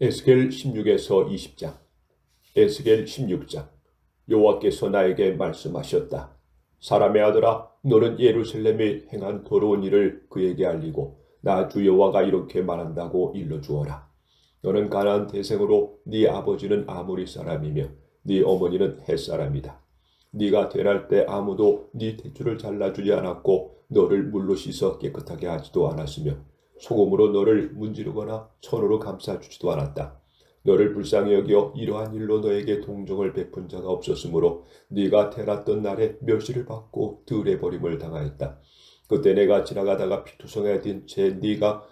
에스겔 16에서 20장. 에스겔 16장. 여호와께서 나에게 말씀하셨다. 사람의 아들아, 너는 예루살렘에 행한 더러운 일을 그에게 알리고 나 주 여호와가 이렇게 말한다고 일러주어라. 너는 가나안 대생으로 네 아버지는 아모리 사람이며 네 어머니는 헷 사람이다. 네가 태어날 때 아무도 네 탯줄을 잘라주지 않았고 너를 물로 씻어 깨끗하게 하지도 않았으며 소금으로 너를 문지르거나 천으로 감싸주지도 않았다. 너를 불쌍히 여겨 이러한 일로 너에게 동정을 베푼 자가 없었으므로 네가 태어났던 날에 멸시를 받고 들에 버림을 당하였다. 그때 내가 지나가다가 피투성에 든 채 네가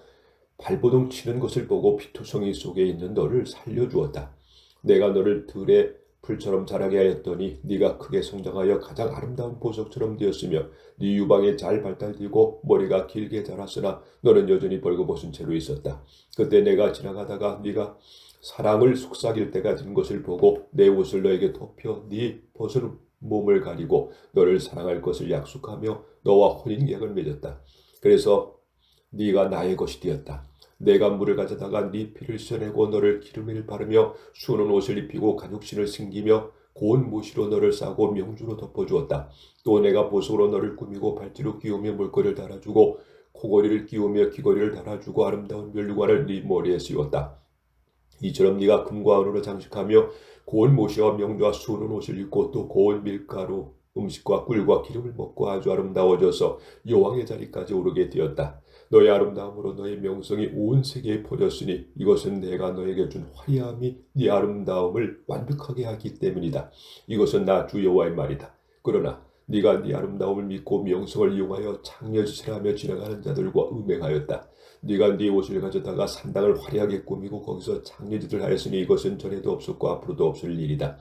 발버둥 치는 것을 보고 피투성이 속에 있는 너를 살려주었다. 내가 너를 들에 풀처럼 자라게 하였더니 네가 크게 성장하여 가장 아름다운 보석처럼 되었으며 네 유방에 잘 발달되고 머리가 길게 자랐으나 너는 여전히 벌거벗은 채로 있었다. 그때 내가 지나가다가 네가 사랑을 속삭일 때가 된 것을 보고 내 옷을 너에게 덮여 네 벗은 몸을 가리고 너를 사랑할 것을 약속하며 너와 혼인계약을 맺었다. 그래서 네가 나의 것이 되었다. 내가 물을 가져다가 네 피를 씻어내고 너를 기름을 바르며 수놓은 옷을 입히고 가죽신을 신기며 고운 모시로 너를 싸고 명주로 덮어주었다. 또 내가 보석으로 너를 꾸미고 발뒤로 끼우며 물꼬리를 달아주고 코걸이를 끼우며 귀걸이를 달아주고 아름다운 면류관을 네 머리에 씌웠다. 이처럼 네가 금과 은으로 장식하며 고운 모시와 명주와 수놓은 옷을 입고 또 고운 밀가루 음식과 꿀과 기름을 먹고 아주 아름다워져서 여왕의 자리까지 오르게 되었다. 너의 아름다움으로 너의 명성이 온 세계에 퍼졌으니 이것은 내가 너에게 준 화려함이 네 아름다움을 완벽하게 하기 때문이다. 이것은 나 주 여호와의 말이다. 그러나 네가 네 아름다움을 믿고 명성을 이용하여 창녀짓을 하며 지나가는 자들과 음행하였다. 네가 네 옷을 가져다가 산당을 화려하게 꾸미고 거기서 장례짓을 하였으니 이것은 전에도 없었고 앞으로도 없을 일이다.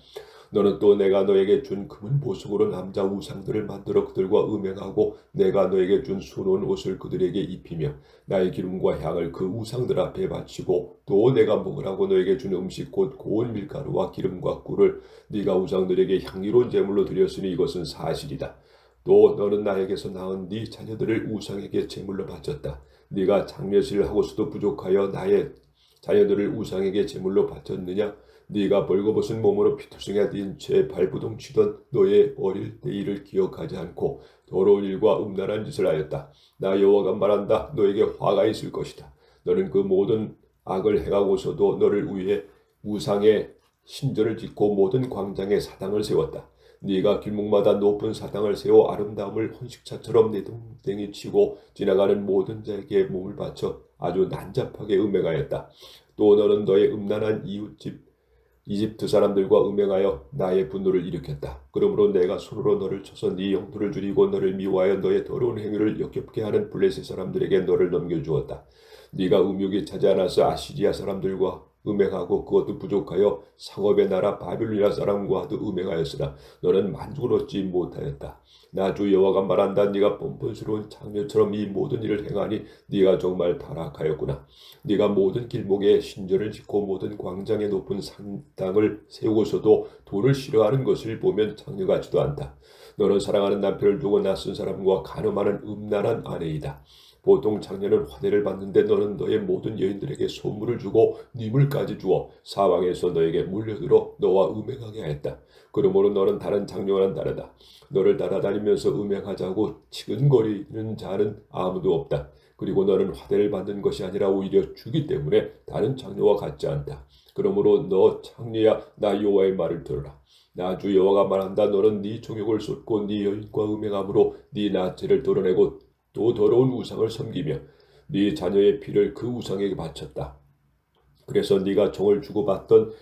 너는 또 내가 너에게 준 금은 보석으로 남자 우상들을 만들어 그들과 음행하고 내가 너에게 준 수놓은 옷을 그들에게 입히며 나의 기름과 향을 그 우상들 앞에 바치고 또 내가 먹으라고 너에게 준 음식 곧 고운 밀가루와 기름과 꿀을 네가 우상들에게 향기로운 제물로 드렸으니 이것은 사실이다. 또 너는 나에게서 낳은 네 자녀들을 우상에게 제물로 바쳤다. 네가 장례식을 하고서도 부족하여 나의 자녀들을 우상에게 제물로 바쳤느냐? 네가 벌거벗은 몸으로 피투성에 든 채 발부둥 치던 너의 어릴 때 일을 기억하지 않고 더러운 일과 음란한 짓을 하였다. 나 여호와가 말한다. 너에게 화가 있을 것이다. 너는 그 모든 악을 행하고서도 너를 위해 우상의 신전을 짓고 모든 광장에 사당을 세웠다. 네가 길목마다 높은 사당을 세워 아름다움을 혼식차처럼 내동댕이 치고 지나가는 모든 자에게 몸을 바쳐 아주 난잡하게 음행하였다. 또 너는 너의 음란한 이웃집 이집트 사람들과 음행하여 나의 분노를 일으켰다. 그러므로 내가 손으로 너를 쳐서 네 영토를 줄이고 너를 미워하여 너의 더러운 행위를 역겹게 하는 블레셋 사람들에게 너를 넘겨주었다. 네가 음욕이 차지 않아서 아시리아 사람들과 음행하고 그것도 부족하여 상업의 나라 바빌로니아 사람과도 음행하였으나 너는 만족을 얻지 못하였다. 나 주 여호와가 말한다. 네가 뻔뻔스러운 장녀처럼 이 모든 일을 행하니 네가 정말 타락하였구나. 네가 모든 길목에 신전을 짓고 모든 광장에 높은 산당을 세우고서도 돈을 싫어하는 것을 보면 장녀 같지도 않다. 너는 사랑하는 남편을 두고 낯선 사람과 간음하는 음란한 아내이다. 보통 장녀는 화대를 받는데 너는 너의 모든 여인들에게 소물을 주고 뇌물까지 주어 사방에서 너에게 몰려들어 너와 음행하게 하였다. 그러므로 너는 다른 장녀와는 다르다. 너를 따라다니면서 음행하자고 치근거리는 자는 아무도 없다. 그리고 너는 화대를 받는 것이 아니라 오히려 주기 때문에 다른 장녀와 같지 않다. 그러므로 너 장녀야, 나 여호와의 말을 들어라. 나 주 여호와가 말한다. 너는 네 정욕을 쏟고 네 여인과 음행함으로 네 나체를 드러내고 또 더러운 우상을 섬기며 네 자녀의 피를 그 우상에게 바쳤다. 그래서 네가 정을 주고받던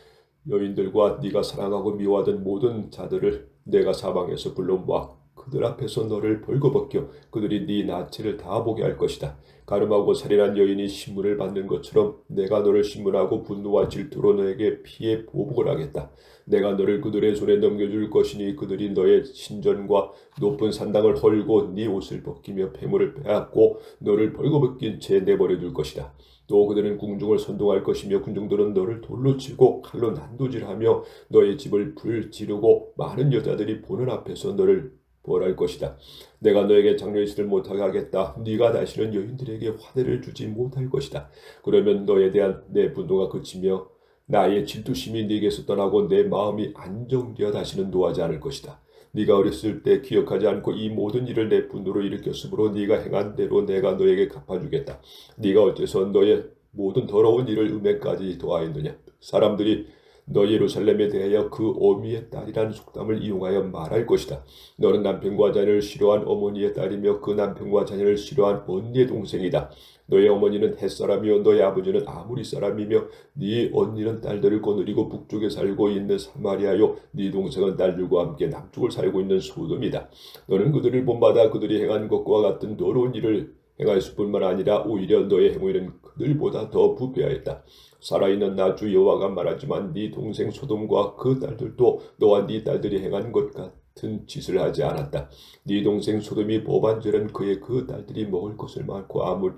여인들과 네가 사랑하고 미워하던 모든 자들을 내가 사방에서 불러 모아 그들 앞에서 너를 벌거벗겨 그들이 네 나체를 다 보게 할 것이다. 가늠하고 살인한 여인이 신문을 받는 것처럼 내가 너를 신문하고 분노와 질투로 너에게 피해 보복을 하겠다. 내가 너를 그들의 손에 넘겨줄 것이니 그들이 너의 신전과 높은 산당을 헐고 네 옷을 벗기며 폐물을 빼앗고 너를 벌거벗긴 채 내버려둘 것이다. 또 그들은 궁중을 선동할 것이며 군중들은 너를 돌로 치고 칼로 난도질하며 너의 집을 불 지르고 많은 여자들이 보는 앞에서 너를 벌할 것이다. 내가 너에게 장려의식을 못하게 하겠다. 네가 다시는 여인들에게 화대를 주지 못할 것이다. 그러면 너에 대한 내 분노가 그치며 나의 질투심이 네게서 떠나고 내 마음이 안정되어 다시는 노하지 않을 것이다. 네가 어렸을 때 기억하지 않고 이 모든 일을 내 분노로 일으켰으므로 네가 행한 대로 내가 너에게 갚아주겠다. 네가 어째서 너의 모든 더러운 일을 음행까지 더하였느냐. 사람들이 너 예루살렘에 대하여 그 어미의 딸이라는 속담을 이용하여 말할 것이다. 너는 남편과 자녀를 싫어한 어머니의 딸이며 그 남편과 자녀를 싫어한 언니의 동생이다. 너의 어머니는 햇사람이요 너의 아버지는 아무리 사람이며 네 언니는 딸들을 거느리고 북쪽에 살고 있는 사마리아요 네 동생은 딸들과 함께 남쪽을 살고 있는 소돔이다. 너는 그들을 본받아 그들이 행한 것과 같은 더러운 일을 행하였을 뿐만 아니라 오히려 너의 행위는 그들보다 더 부패하였다. 살아있는 나 주 여호와가 말하지만 네 동생 소돔과 그 딸들도 너와 네 딸들이 행한 것 같은 짓을 하지 않았다. 네 동생 소돔이 범한 죄는 그의 그 딸들이 먹을 것을 많고 아무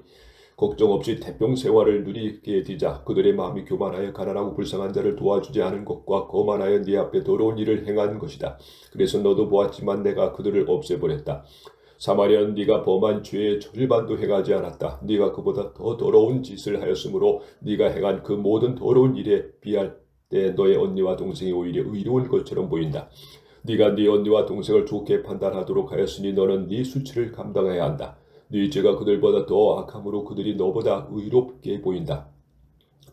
걱정 없이 태평 생활을 누리게 되자 그들의 마음이 교만하여 가난하고 불쌍한 자를 도와주지 않은 것과 거만하여 네 앞에 더러운 일을 행한 것이다. 그래서 너도 보았지만 내가 그들을 없애버렸다. 사마리아는 네가 범한 죄의 절반도 행하지 않았다. 네가 그보다 더 더러운 짓을 하였으므로 네가 행한 그 모든 더러운 일에 비할 때 너의 언니와 동생이 오히려 의로운 것처럼 보인다. 네가 네 언니와 동생을 좋게 판단하도록 하였으니 너는 네 수치를 감당해야 한다. 네 죄가 그들보다 더 악함으로 그들이 너보다 의롭게 보인다.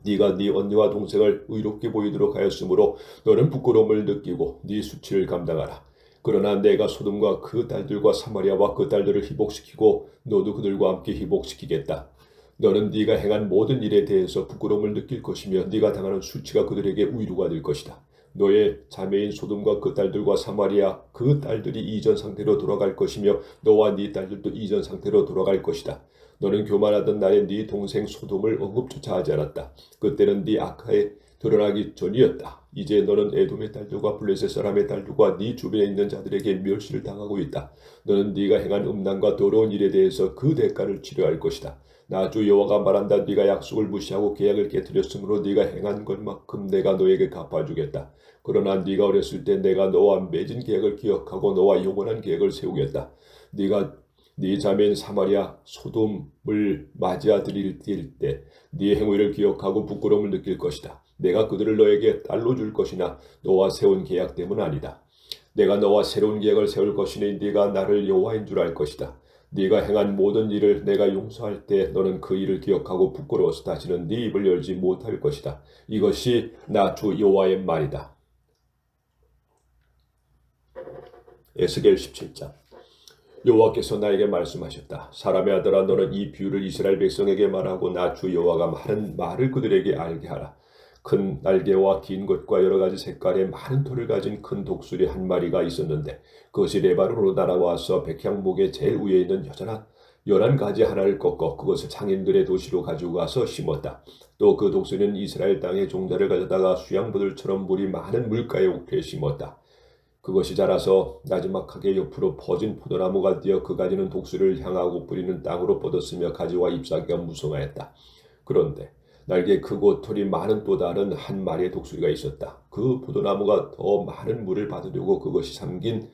네가 네 언니와 동생을 의롭게 보이도록 하였으므로 너는 부끄러움을 느끼고 네 수치를 감당하라. 그러나 내가 소돔과 그 딸들과 사마리아와 그 딸들을 희복시키고 너도 그들과 함께 희복시키겠다. 너는 네가 행한 모든 일에 대해서 부끄러움을 느낄 것이며 네가 당하는 수치가 그들에게 위로가 될 것이다. 너의 자매인 소돔과 그 딸들과 사마리아 그 딸들이 이전 상태로 돌아갈 것이며 너와 네 딸들도 이전 상태로 돌아갈 것이다. 너는 교만하던 날에 네 동생 소돔을 언급조차 하지 않았다. 그때는 네 악하에 드러나기 전이었다. 이제 너는 에돔의 딸들과 블레셋 사람의 딸들과 네 주변에 있는 자들에게 멸시를 당하고 있다. 너는 네가 행한 음란과 더러운 일에 대해서 그 대가를 치러야 할 것이다. 나 주 여호와가 말한다. 네가 약속을 무시하고 계약을 깨뜨렸으므로 네가 행한 것만큼 내가 너에게 갚아주겠다. 그러나 네가 어렸을 때 내가 너와 맺은 계약을 기억하고 너와 영원한 계약을 세우겠다. 네가 네 자매인 사마리아 소돔을 맞이하 드릴 때 네 행위를 기억하고 부끄러움을 느낄 것이다. 내가 그들을 너에게 딸로 줄 것이나 너와 세운 계약 때문 아니다. 내가 너와 새로운 계약을 세울 것이니 네가 나를 여호와인 줄 알 것이다. 네가 행한 모든 일을 내가 용서할 때 너는 그 일을 기억하고 부끄러워서 다시는 네 입을 열지 못할 것이다. 이것이 나 주 여호와의 말이다. 에스겔 17장. 여호와께서 나에게 말씀하셨다. 사람의 아들아 너는 이 비유를 이스라엘 백성에게 말하고 나 주 여호와가 하는 말을 그들에게 알게 하라. 큰 날개와 긴 것과 여러 가지 색깔의 많은 털을 가진 큰 독수리 한 마리가 있었는데 그것이 레바논으로 날아와서 백향목의 제일 위에 있는 여전한 11가지 하나를 꺾어 그것을 장인들의 도시로 가지고 가서 심었다. 또 그 독수리는 이스라엘 땅에 종자를 가져다가 수양부들처럼 물이 많은 물가에 옥토에 심었다. 그것이 자라서 나지막하게 옆으로 퍼진 포도나무가 되어 그 가지는 독수리를 향하고 뿌리는 땅으로 뻗었으며 가지와 잎사귀가 무성하였다. 그런데 날개 크고 털이 많은 또 다른 한 마리의 독수리가 있었다. 그 포도나무가 더 많은 물을 받으려고 그것이 잠긴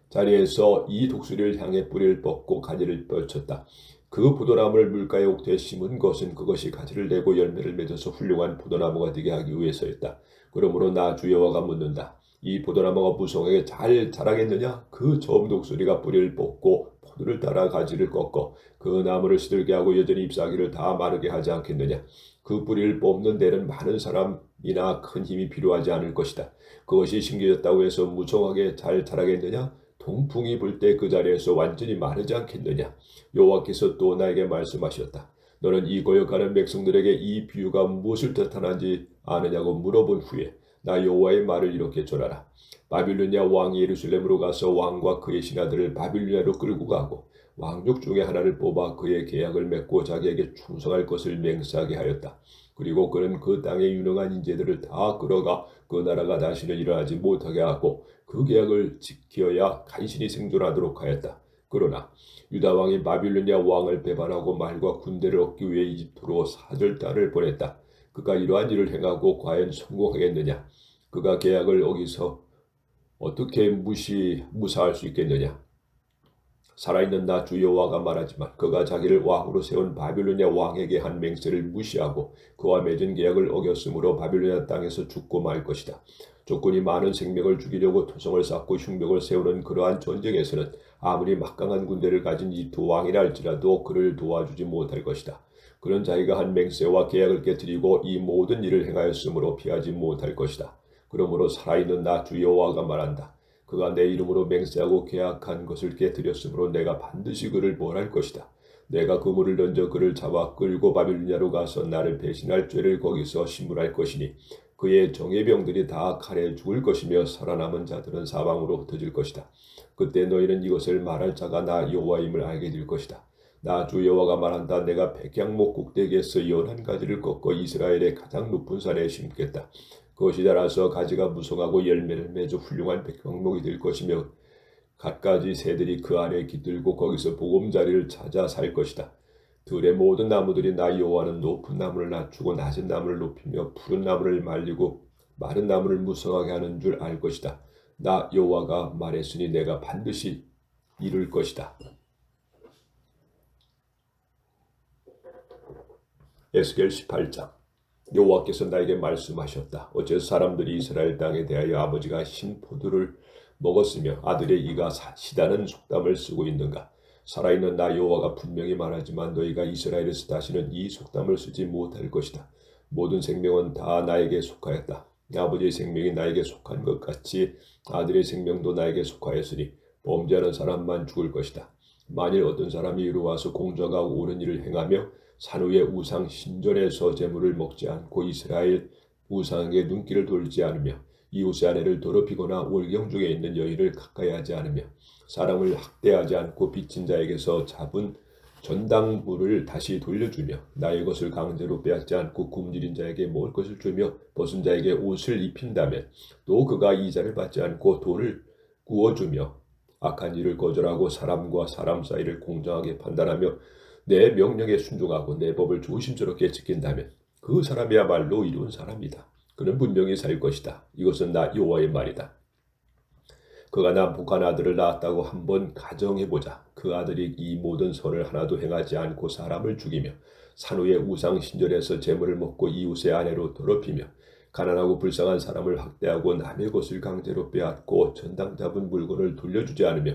자리에서 이 독수리를 향해 뿌리를 뻗고 가지를 뻗쳤다. 그 포도나무를 물가에 옥토에 심은 것은 그것이 가지를 내고 열매를 맺어서 훌륭한 포도나무가 되게 하기 위해서였다. 그러므로 나 주 여호와가 묻는다. 이 포도나무가 무성하게 잘 자라겠느냐? 그 저음 독수리가 뿌리를 뽑고 포도를 따라 가지를 꺾어 그 나무를 시들게 하고 여전히 잎사귀를 다 마르게 하지 않겠느냐? 그 뿌리를 뽑는 데는 많은 사람이나 큰 힘이 필요하지 않을 것이다. 그것이 심겨졌다고 해서 무성하게 잘 자라겠느냐? 동풍이 불 때 그 자리에서 완전히 마르지 않겠느냐? 여호와께서 또 나에게 말씀하셨다. 너는 이 거역하는 백성들에게 이 비유가 무엇을 뜻하는지 아느냐고 물어본 후에 나 여호와의 말을 이렇게 전하라. 바빌로니아 왕이 예루살렘으로 가서 왕과 그의 신하들을 바빌로니아로 끌고 가고 왕족 중에 하나를 뽑아 그의 계약을 맺고 자기에게 충성할 것을 맹세하게 하였다. 그리고 그는 그 땅의 유능한 인재들을 다 끌어가 그 나라가 다시는 일어나지 못하게 하고 그 계약을 지켜야 간신히 생존하도록 하였다. 그러나 유다 왕이 바빌로니아 왕을 배반하고 말과 군대를 얻기 위해 이집트로 사절단을 보냈다. 그가 이러한 일을 행하고 과연 성공하겠느냐? 그가 계약을 어기서 어떻게 무사할 수 있겠느냐? 살아있는 나 주 여호와가 말하지만 그가 자기를 왕으로 세운 바빌로니아 왕에게 한 맹세를 무시하고 그와 맺은 계약을 어겼으므로 바빌로니아 땅에서 죽고 말 것이다. 적군이 많은 생명을 죽이려고 토성을 쌓고 흉벽을 세우는 그러한 전쟁에서는 아무리 막강한 군대를 가진 이 두 왕이라 할지라도 그를 도와주지 못할 것이다. 그는 자기가 한 맹세와 계약을 깨뜨리고 이 모든 일을 행하였으므로 피하지 못할 것이다. 그러므로 살아있는 나 주 여호와가 말한다. 그가 내 이름으로 맹세하고 계약한 것을 깨뜨렸으므로 내가 반드시 그를 벌할 것이다. 내가 그물을 던져 그를 잡아 끌고 바빌로니아로 가서 나를 배신할 죄를 거기서 심문할 것이니 그의 정예병들이 다 칼에 죽을 것이며 살아남은 자들은 사방으로 흩어질 것이다. 그때 너희는 이것을 말할 자가 나 여호와임을 알게 될 것이다. 나 주 여호와가 말한다. 내가 백향목 꼭대기에서 연한 가지를 꺾어 이스라엘의 가장 높은 산에 심겠다. 그것이 자라서 가지가 무성하고 열매를 맺어 훌륭한 백향목이 될 것이며 갖가지 새들이 그 아래에 깃들고 거기서 보금자리를 찾아 살 것이다. 들의 모든 나무들이 나 여호와는 높은 나무를 낮추고 낮은 나무를 높이며 푸른 나무를 말리고 마른 나무를 무성하게 하는 줄 알 것이다. 나 여호와가 말했으니 내가 반드시 이룰 것이다. 에스겔 18장. 여호와께서 나에게 말씀하셨다. 어째서 사람들이 이스라엘 땅에 대하여 아버지가 신 포도를 먹었으며 아들의 이가 시다는 속담을 쓰고 있는가? 살아있는 나 여호와가 분명히 말하지만 너희가 이스라엘에서 다시는 이 속담을 쓰지 못할 것이다. 모든 생명은 다 나에게 속하였다. 아버지의 생명이 나에게 속한 것 같이 아들의 생명도 나에게 속하였으니 범죄하는 사람만 죽을 것이다. 만일 어떤 사람이 이리 와서 공정하고 옳은 일을 행하며 산후의 우상 신전에서 제물을 먹지 않고 이스라엘 우상에게 눈길을 돌리지 않으며 이웃의 아내를 더럽히거나 월경 중에 있는 여인을 가까이 하지 않으며 사람을 학대하지 않고 빚진 자에게서 잡은 전당물을 다시 돌려주며 나의 것을 강제로 빼앗지 않고 굶주린 자에게 먹을 것을 주며 벗은 자에게 옷을 입힌다면 또 그가 이자를 받지 않고 돌을 구워주며 악한 일을 거절하고 사람과 사람 사이를 공정하게 판단하며 내 명령에 순종하고 내 법을 조심스럽게 지킨다면 그 사람이야말로 이로운 사람이다. 그는 분명히 살 것이다. 이것은 나 여호와의 말이다. 그가 남북한 아들을 낳았다고 한번 가정해보자. 그 아들이 이 모든 선을 하나도 행하지 않고 사람을 죽이며 산후의 우상 신전에서 재물을 먹고 이웃의 아내로 더럽히며 가난하고 불쌍한 사람을 학대하고 남의 것을 강제로 빼앗고 전당 잡은 물건을 돌려주지 않으며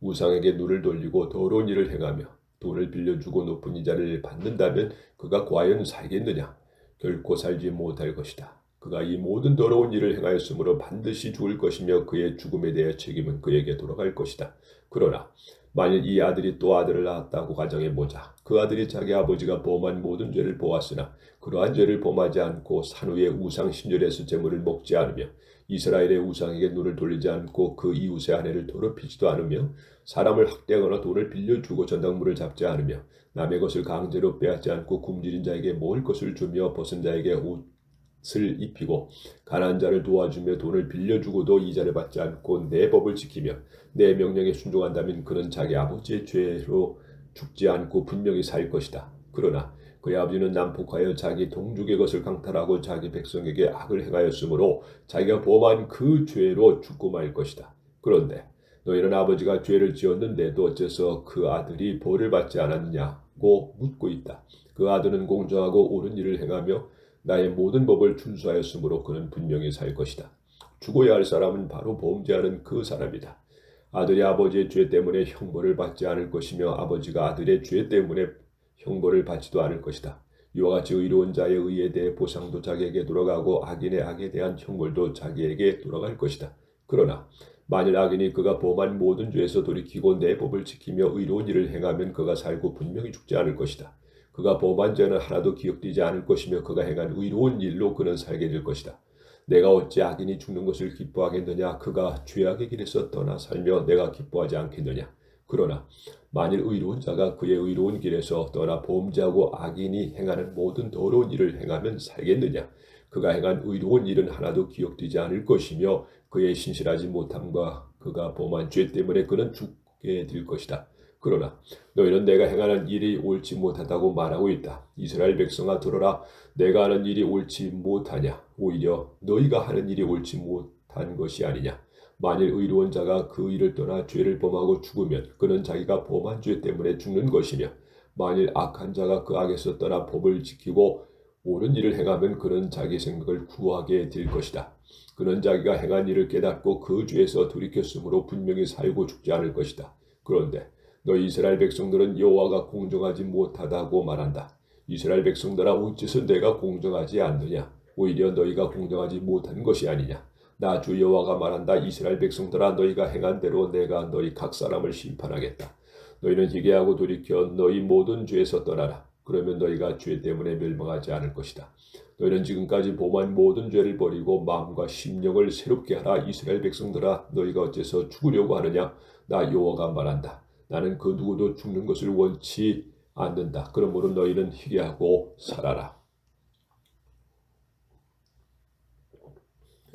우상에게 눈을 돌리고 더러운 일을 행하며 돈을 빌려주고 높은 이자를 받는다면 그가 과연 살겠느냐? 결코 살지 못할 것이다. 그가 이 모든 더러운 일을 행하였으므로 반드시 죽을 것이며 그의 죽음에 대해 책임은 그에게 돌아갈 것이다. 그러나 만일 이 아들이 또 아들을 낳았다고 가정해보자. 그 아들이 자기 아버지가 범한 모든 죄를 보았으나 그러한 죄를 범하지 않고 산후의 우상 신전에서 제물을 먹지 않으며 이스라엘의 우상에게 눈을 돌리지 않고 그 이웃의 아내를 더럽히지도 않으며 사람을 학대하거나 돈을 빌려주고 전당물을 잡지 않으며 남의 것을 강제로 빼앗지 않고 굶주린 자에게 먹을 것을 주며 벗은 자에게 옷을 입히고 가난한 자를 도와주며 돈을 빌려주고도 이자를 받지 않고 내 법을 지키며 내 명령에 순종한다면 그는 자기 아버지의 죄로 죽지 않고 분명히 살 것이다. 그러나 그의 아버지는 난폭하여 자기 동족의 것을 강탈하고 자기 백성에게 악을 행하였으므로 자기가 범한 그 죄로 죽고 말 것이다. 그런데 너희는 아버지가 죄를 지었는데도 어째서 그 아들이 벌을 받지 않았느냐고 묻고 있다. 그 아들은 공정하고 옳은 일을 행하며 나의 모든 법을 준수하였으므로 그는 분명히 살 것이다. 죽어야 할 사람은 바로 범죄하는 그 사람이다. 아들이 아버지의 죄 때문에 형벌을 받지 않을 것이며 아버지가 아들의 죄 때문에 형벌을 받지도 않을 것이다. 이와 같이 의로운 자의 의에 대해 보상도 자기에게 돌아가고 악인의 악에 대한 형벌도 자기에게 돌아갈 것이다. 그러나 만일 악인이 그가 범한 모든 죄에서 돌이키고 내 법을 지키며 의로운 일을 행하면 그가 살고 분명히 죽지 않을 것이다. 그가 범한 죄는 하나도 기억되지 않을 것이며 그가 행한 의로운 일로 그는 살게 될 것이다. 내가 어찌 악인이 죽는 것을 기뻐하겠느냐? 그가 죄악의 길에서 떠나 살며 내가 기뻐하지 않겠느냐? 그러나 만일 의로운 자가 그의 의로운 길에서 떠나 범죄하고 악인이 행하는 모든 더러운 일을 행하면 살겠느냐? 그가 행한 의로운 일은 하나도 기억되지 않을 것이며 그의 신실하지 못함과 그가 범한 죄 때문에 그는 죽게 될 것이다. 그러나 너희는 내가 행하는 일이 옳지 못하다고 말하고 있다. 이스라엘 백성아 들어라. 내가 하는 일이 옳지 못하냐? 오히려 너희가 하는 일이 옳지 못한 것이 아니냐? 만일 의로운 자가 그 일을 떠나 죄를 범하고 죽으면 그는 자기가 범한 죄 때문에 죽는 것이며 만일 악한 자가 그 악에서 떠나 법을 지키고 옳은 일을 행하면 그는 자기 생각을 구하게 될 것이다. 그는 자기가 행한 일을 깨닫고 그 죄에서 돌이켰으므로 분명히 살고 죽지 않을 것이다. 그런데 너희 이스라엘 백성들은 여호와가 공정하지 못하다고 말한다. 이스라엘 백성들아 어째서 내가 공정하지 않느냐? 오히려 너희가 공정하지 못한 것이 아니냐? 나 주 여호와가 말한다. 이스라엘 백성들아 너희가 행한 대로 내가 너희 각 사람을 심판하겠다. 너희는 회개하고 돌이켜 너희 모든 죄에서 떠나라. 그러면 너희가 죄 때문에 멸망하지 않을 것이다. 너희는 지금까지 범한 모든 죄를 버리고 마음과 심령을 새롭게 하라. 이스라엘 백성들아 너희가 어째서 죽으려고 하느냐? 나 여호와가 말한다. 나는 그 누구도 죽는 것을 원치 않는다. 그러므로 너희는 회개하고 살아라.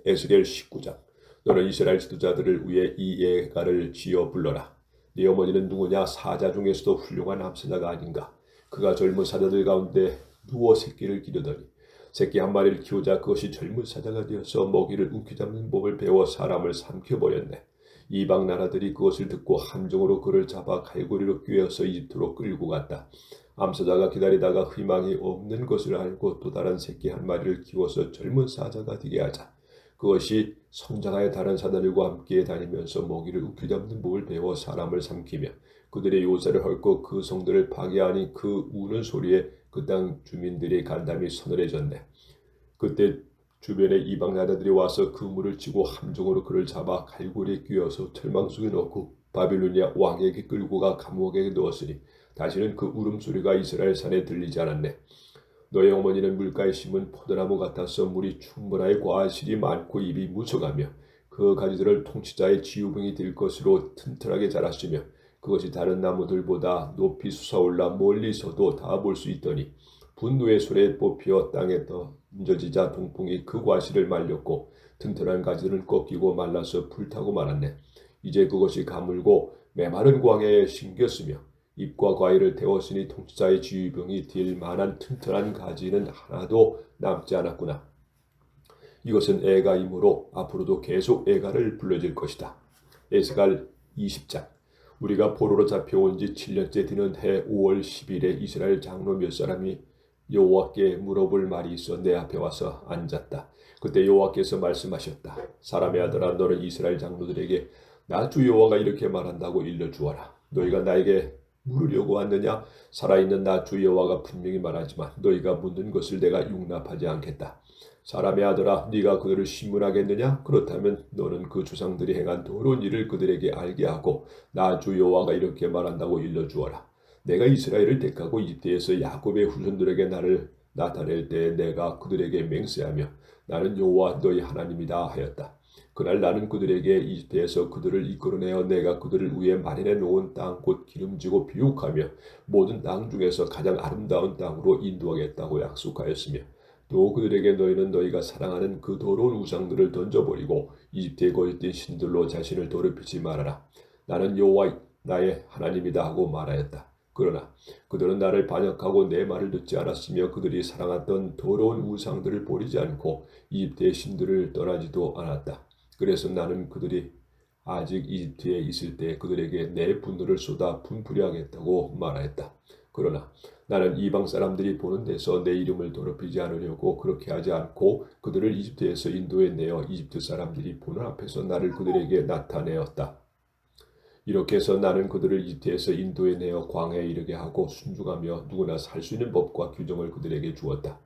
에스겔 19장. 너는 이스라엘 지도자들을 위해 이 예가를 지어 불러라. 네 어머니는 누구냐? 사자 중에서도 훌륭한 암사자가 아닌가? 그가 젊은 사자들 가운데 누워 새끼를 기르더니 새끼 한 마리를 키우자 그것이 젊은 사자가 되어서 먹이를 움켜잡는 법을 배워 사람을 삼켜버렸네. 이방 나라들이 그것을 듣고 함정으로 그를 잡아 갈고리로 꿰어서 이집트로 끌고 갔다. 암사자가 기다리다가 희망이 없는 것을 알고 또 다른 새끼 한 마리를 키워서 젊은 사자가 되게 하자. 그것이 성장하여 다른 사자들과 함께 다니면서 먹이를 움켜잡는 법을 배워 사람을 삼키며 그들의 요새를 헐고 그 성들을 파괴하니 그 우는 소리에 그 땅 주민들이 간담이 서늘해졌네. 그때 주변의 이방 나라들이 와서 그물을 치고 함정으로 그를 잡아 갈고리에 끼워서 철망 속에 넣고 바빌로니아 왕에게 끌고 가 감옥에 넣었으니 다시는 그 울음소리가 이스라엘 산에 들리지 않았네. 너의 어머니는 물가에 심은 포도나무 같아서 물이 충분하여 과실이 많고 잎이 무성하며 그 가지들을 통치자의 지우병이 될 것으로 튼튼하게 자랐으며 그것이 다른 나무들보다 높이 솟아올라 멀리서도 다 볼 수 있더니 분노의 손에 뽑혀 땅에 던져지자 동풍이 그 과실을 말렸고 튼튼한 가지들은 꺾이고 말라서 불타고 말았네. 이제 그것이 가물고 메마른 광야에 심겼으며 잎과 과일을 태웠으니 통치자의 지휘병이 될 만한 튼튼한 가지는 하나도 남지 않았구나. 이것은 애가이므로 앞으로도 계속 애가를 불러질 것이다. 에스겔 20장. 우리가 포로로 잡혀온 지 7년째 되는 해 5월 10일에 이스라엘 장로 몇 사람이 여호와께 물어볼 말이 있어 내 앞에 와서 앉았다. 그때 여호와께서 말씀하셨다. 사람의 아들아 너는 이스라엘 장로들에게 나 주 여호와가 이렇게 말한다고 일러주어라. 너희가 나에게 물으려고 왔느냐? 살아있는 나 주 여호와가 분명히 말하지만 너희가 묻는 것을 내가 용납하지 않겠다. 사람의 아들아 네가 그들을 신문하겠느냐? 그렇다면 너는 그 조상들이 행한 더러운 일을 그들에게 알게 하고 나 주 여호와가 이렇게 말한다고 일러주어라. 내가 이스라엘을 택하고 이집트에서 야곱의 후손들에게 나를 나타낼 때에 내가 그들에게 맹세하며 나는 여호와 너희 하나님이다 하였다. 그날 나는 그들에게 이집트에서 그들을 이끌어내어 내가 그들을 위해 마련해 놓은 땅 곧 기름지고 비옥하며 모든 땅 중에서 가장 아름다운 땅으로 인도하겠다고 약속하였으며 또 그들에게 너희는 너희가 사랑하는 그 더러운 우상들을 던져버리고 이집트에 거짓된 신들로 자신을 더럽히지 말아라. 나는 여호와 나의 하나님이다 하고 말하였다. 그러나 그들은 나를 반역하고 내 말을 듣지 않았으며 그들이 사랑했던 더러운 우상들을 버리지 않고 이집트의 신들을 떠나지도 않았다. 그래서 나는 그들이 아직 이집트에 있을 때 그들에게 내 분노를 쏟아 분풀이 하겠다고 말하였다. 그러나 나는 이방 사람들이 보는 데서 내 이름을 더럽히지 않으려고 그렇게 하지 않고 그들을 이집트에서 인도해 내어 이집트 사람들이 보는 앞에서 나를 그들에게 나타내었다. 이렇게 해서 나는 그들을 이집트에서 인도해 내어 광야에 이르게 하고 순종하며 누구나 살 수 있는 법과 규정을 그들에게 주었다.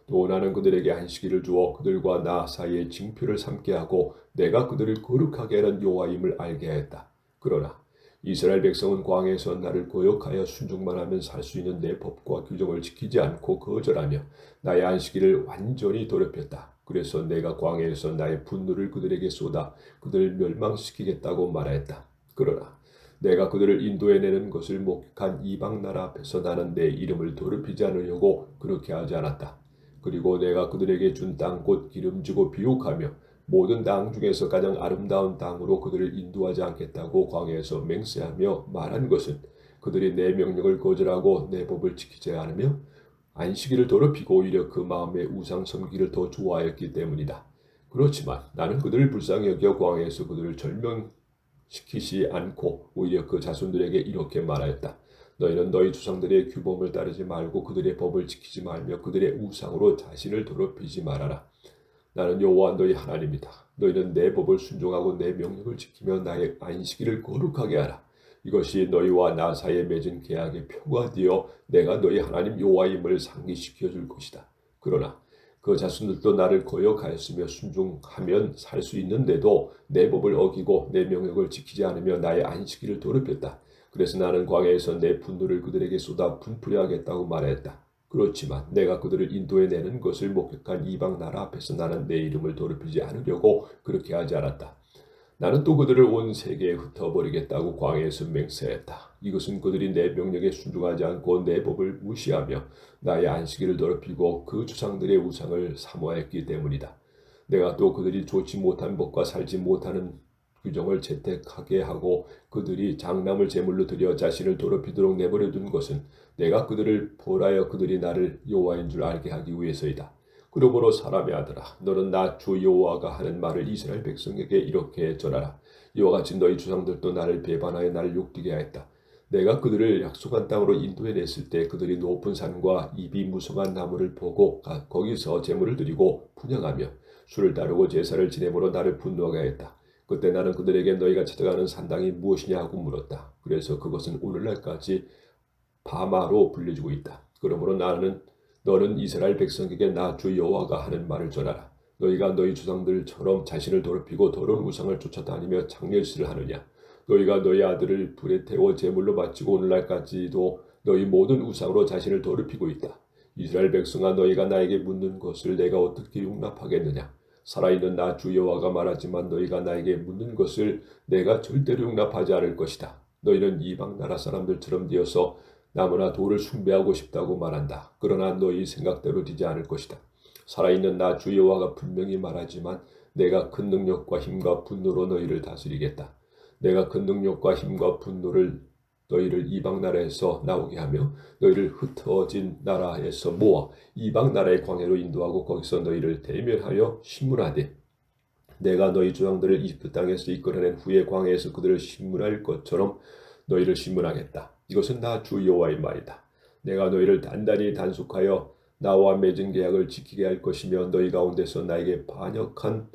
또 나는 그들에게 안식일을 주어 그들과 나 사이에 징표를 삼게 하고 내가 그들을 거룩하게 하는 여호와임을 알게 하였다. 그러나 이스라엘 백성은 광야에서 나를 거역하여 순종만 하면 살 수 있는 내 법과 규정을 지키지 않고 거절하며 나의 안식일을 완전히 더럽혔다. 그래서 내가 광야에서 나의 분노를 그들에게 쏟아 그들을 멸망시키겠다고 말하였다. 그러나 내가 그들을 인도해내는 것을 목격한 이방 나라 앞에서 나는 내 이름을 더럽히지 않으려고 그렇게 하지 않았다. 그리고 내가 그들에게 준 땅 곧 기름지고 비옥하며 모든 땅 중에서 가장 아름다운 땅으로 그들을 인도하지 않겠다고 광야에서 맹세하며 말한 것은 그들이 내 명령을 거절하고 내 법을 지키지 않으며 안식일을 더럽히고 오히려 그 마음에 우상 섬기를 더 좋아했기 때문이다. 그렇지만 나는 그들을 불쌍히 여겨 광야에서 그들을 절명시키지 않고 오히려 그 자손들에게 이렇게 말하였다. 너희는 너희 조상들의 규범을 따르지 말고 그들의 법을 지키지 말며 그들의 우상으로 자신을 더럽히지 말아라. 나는 여호와 너희 하나님이다. 너희는 내 법을 순종하고 내 명령을 지키며 나의 안식일을 거룩하게 하라. 이것이 너희와 나 사이에 맺은 계약의 표가 되어 내가 너희 하나님 여호와임을 상기시켜 줄 것이다. 그러나 그 자손들도 나를 거역하였으며 순종하면 살 수 있는데도 내 법을 어기고 내 명령을 지키지 않으며 나의 안식일을 더럽혔다. 그래서 나는 광야에서 내 분노를 그들에게 쏟아 분풀이 하겠다고 말했다. 그렇지만 내가 그들을 인도해내는 것을 목격한 이방 나라 앞에서 나는 내 이름을 더럽히지 않으려고 그렇게 하지 않았다. 나는 또 그들을 온 세계에 흩어버리겠다고 광야에서 맹세했다. 이것은 그들이 내 명령에 순종하지 않고 내 법을 무시하며 나의 안식일을 더럽히고 그 조상들의 우상을 사모했기 때문이다. 내가 또 그들이 좋지 못한 법과 살지 못하는 규정을 채택하게 하고 그들이 장남을 제물로 드려 자신을 더럽히도록 내버려 둔 것은 내가 그들을 벌하여 그들이 나를 여호와인 줄 알게 하기 위해서이다. 그러므로 사람의 아들아, 너는 나 주 여호와가 하는 말을 이스라엘 백성에게 이렇게 전하라. 이와 같이 너희 조상들도 나를 배반하여 나를 욕되게 하였다. 내가 그들을 약속한 땅으로 인도해냈을 때 그들이 높은 산과 잎이 무성한 나무를 보고 거기서 제물을 드리고 분향하며 술을 따르고 제사를 지내므로 나를 분노하게 하였다. 그때 나는 그들에게 너희가 찾아가는 산당이 무엇이냐 하고 물었다. 그래서 그것은 오늘날까지 바마로 불려지고 있다. 그러므로 너는 이스라엘 백성에게 나 주 여호와가 하는 말을 전하라. 너희가 너희 조상들처럼 자신을 더럽히고 더러운 우상을 쫓아다니며 장례식을 하느냐. 너희가 너희 아들을 불에 태워 제물로 바치고 오늘날까지도 너희 모든 우상으로 자신을 더럽히고 있다. 이스라엘 백성아, 너희가 나에게 묻는 것을 내가 어떻게 용납하겠느냐. 살아있는 나 주 여호와가 말하지만 너희가 나에게 묻는 것을 내가 절대로 용납하지 않을 것이다. 너희는 이방 나라 사람들처럼 되어서 나무나 돌을 숭배하고 싶다고 말한다. 그러나 너희 생각대로 되지 않을 것이다. 살아있는 나 주 여호와가 분명히 말하지만 내가 큰 능력과 힘과 분노로 너희를 다스리겠다. 내가 큰 능력과 힘과 분노를 너희를 이방 나라에서 나오게 하며 너희를 흩어진 나라에서 모아 이방 나라의 광야로 인도하고 거기서 너희를 대면하여 신문하되 내가 너희 조상들을 이집트 땅에서 이끌어낸 후에 광야에서 그들을 신문할 것처럼 너희를 신문하겠다. 이것은 나 주 여호와의 말이다. 내가 너희를 단단히 단속하여 나와 맺은 계약을 지키게 할 것이며 너희 가운데서 나에게 반역한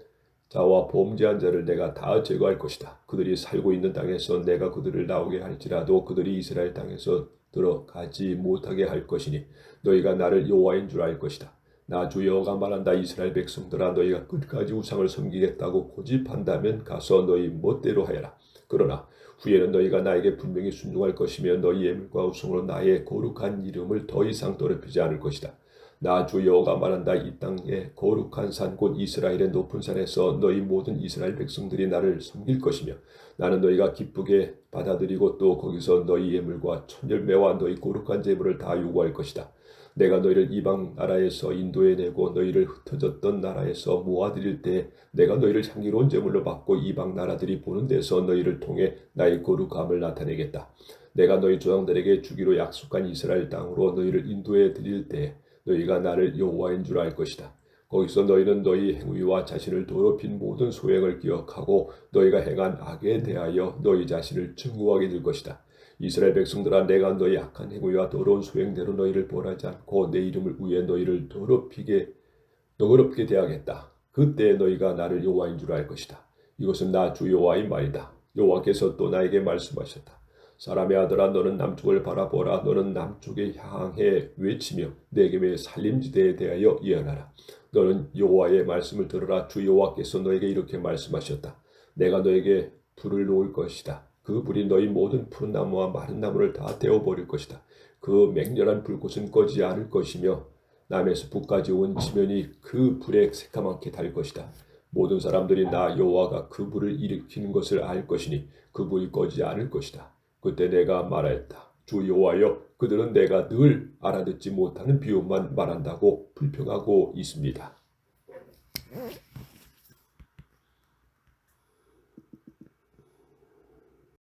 자와 범죄한 자를 내가 다 제거할 것이다. 그들이 살고 있는 땅에서 내가 그들을 나오게 할지라도 그들이 이스라엘 땅에서 들어가지 못하게 할 것이니 너희가 나를 여호와인 줄 알 것이다. 나 주 여호와가 말한다. 이스라엘 백성들아, 너희가 끝까지 우상을 섬기겠다고 고집한다면 가서 너희 멋대로 하여라. 그러나 후에는 너희가 나에게 분명히 순종할 것이며 너희 예물과 우상으로 나의 거룩한 이름을 더 이상 더럽히지 않을 것이다. 나 주 여호와가 말한다. 이 땅의 거룩한 산 곧 이스라엘의 높은 산에서 너희 모든 이스라엘 백성들이 나를 섬길 것이며 나는 너희가 기쁘게 받아들이고 또 거기서 너희 예물과 천열매와 너희 거룩한 제물을 다 요구할 것이다. 내가 너희를 이방 나라에서 인도해내고 너희를 흩어졌던 나라에서 모아들일 때 내가 너희를 향기로운 제물로 받고 이방 나라들이 보는 데서 너희를 통해 나의 거룩함을 나타내겠다. 내가 너희 조상들에게 주기로 약속한 이스라엘 땅으로 너희를 인도해 드릴 때 너희가 나를 여호와인 줄 알 것이다. 거기서 너희는 너희 행위와 자신을 더럽힌 모든 소행을 기억하고 너희가 행한 악에 대하여 너희 자신을 증오하게 될 것이다. 이스라엘 백성들아, 내가 너희 악한 행위와 더러운 소행대로 너희를 벌하지 않고 내 이름을 위해 너희를 너그럽게 대하겠다. 그때 너희가 나를 여호와인 줄 알 것이다. 이것은 나 주 여호와의 말이다. 여호와께서 또 나에게 말씀하셨다. 사람의 아들아, 너는 남쪽을 바라보라. 너는 남쪽에 향해 외치며 네겝의 살림지대에 대하여 예언하라. 너는 여호와의 말씀을 들으라. 주 여호와께서 너에게 이렇게 말씀하셨다. 내가 너에게 불을 놓을 것이다. 그 불이 너희 모든 푸른 나무와 마른 나무를 다 태워버릴 것이다. 그 맹렬한 불꽃은 꺼지지 않을 것이며 남에서 북까지 온 지면이 그 불에 새까맣게 달 것이다. 모든 사람들이 나 여호와가 그 불을 일으키는 것을 알 것이니 그 불이 꺼지지 않을 것이다. 그때 내가 말하였다. 주 여호와여, 그들은 내가 늘 알아듣지 못하는 비유만 말한다고 불평하고 있습니다.